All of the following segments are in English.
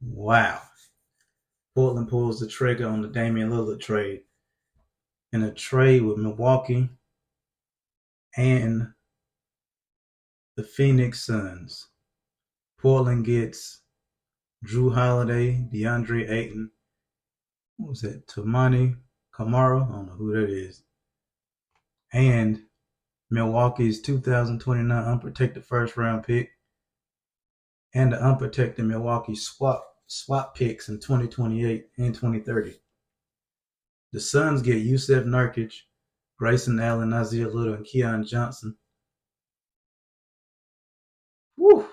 Wow. Portland pulls the trigger on the Damian Lillard trade. In a trade with Milwaukee and the Phoenix Suns. Portland gets Drew Holiday, DeAndre Ayton, what was that? Tamani Kamara, I don't know who that is, and Milwaukee's 2029 unprotected first round pick and the unprotected Milwaukee swap picks in 2028 and 2030. The Suns get Yusef Nurkic, Grayson Allen, Nazir Little, and Keon Johnson. Woo!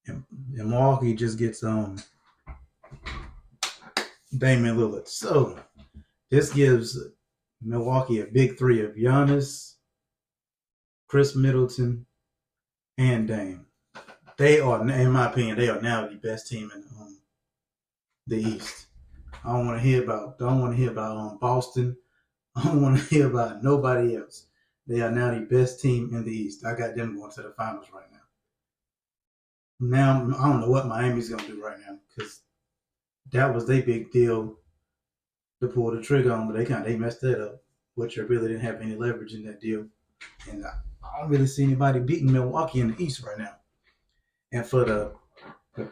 And Milwaukee just gets Damian Lillard. So this gives Milwaukee a big three of Giannis, Chris Middleton, and Dame. They are, in my opinion, they are now the best team in the East. I don't want to hear about Boston. I don't want to hear about nobody else. They are now the best team in the East. I got them going to the finals right now. Now I don't know what Miami's gonna do right now because that was their big deal to pull the trigger on, but they messed that up. Which really didn't have any leverage in that deal, and I don't really see anybody beating Milwaukee in the East right now. And for the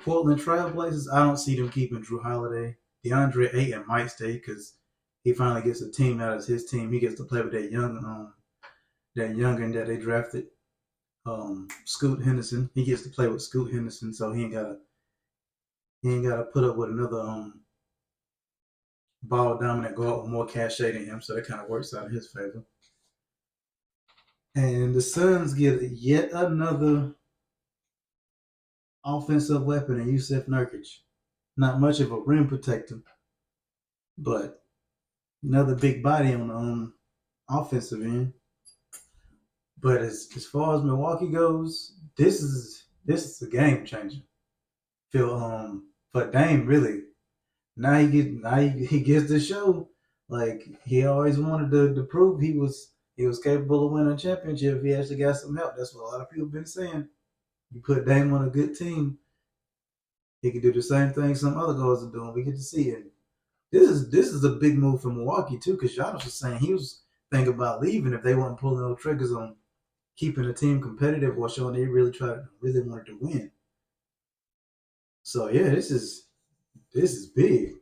Portland Trailblazers, I don't see them keeping Drew Holiday. DeAndre Ayton might stay because he finally gets a team out of his team. He gets to play with that youngin that they drafted, Scoot Henderson. He gets to play with Scoot Henderson, so he ain't gotta put up with another ball dominant guard with more cachet than him. So that kind of works out in his favor. And the Suns get yet another offensive weapon in Yusef Nurkic. Not much of a rim protector, but another big body on the offensive end. But as far as Milwaukee goes, this is a game changer. Feel for Dame really. Now he gets to show like he always wanted to prove he was capable of winning a championship if he actually got some help. That's what a lot of people have been saying. You put Dame on a good team, he can do the same thing some other guys are doing. We get to see it. This is a big move for Milwaukee too, because Giannis was saying he was thinking about leaving if they weren't pulling no triggers on keeping the team competitive or showing they really wanted to win. So yeah, this is big.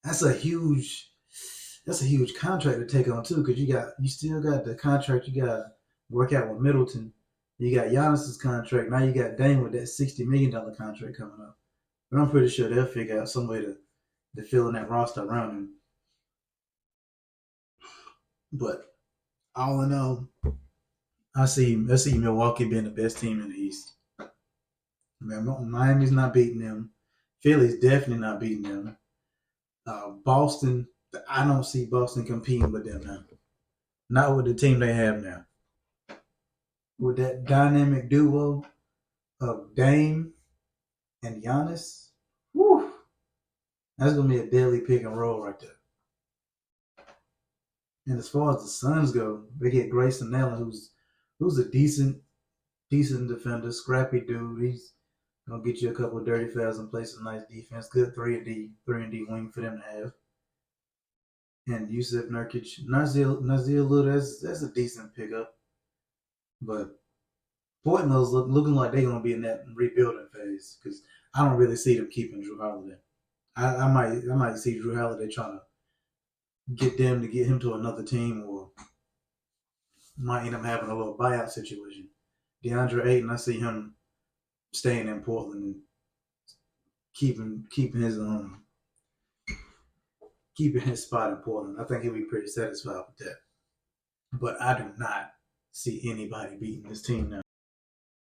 That's a huge contract to take on too, because you still got the contract you got to work out with Middleton. You got Giannis's contract. Now you got Dame with that $60 million contract coming up. But I'm pretty sure they'll figure out some way to fill in that roster around him. But all in all, I see Milwaukee being the best team in the East. Miami's not beating them. Philly's definitely not beating them. Boston, I don't see Boston competing with them now. Not with the team they have now. With that dynamic duo of Dame and Giannis, whew, that's gonna be a deadly pick and roll right there. And as far as the Suns go, they get Grayson Allen, who's a decent defender, scrappy dude. He's gonna get you a couple of dirty fouls and play some nice defense. Good 3-and-D wing for them to have. And Yusef Nurkic, Nazir Little, that's a decent pickup. But Portland's looking like they're gonna be in that rebuilding phase because I don't really see them keeping Drew Holiday. I might see Drew Holiday trying to get him to another team, or might end up having a little buyout situation. DeAndre Ayton, I see him staying in Portland and keeping his spot in Portland. I think he'll be pretty satisfied with that. But I do not see anybody beating this team now.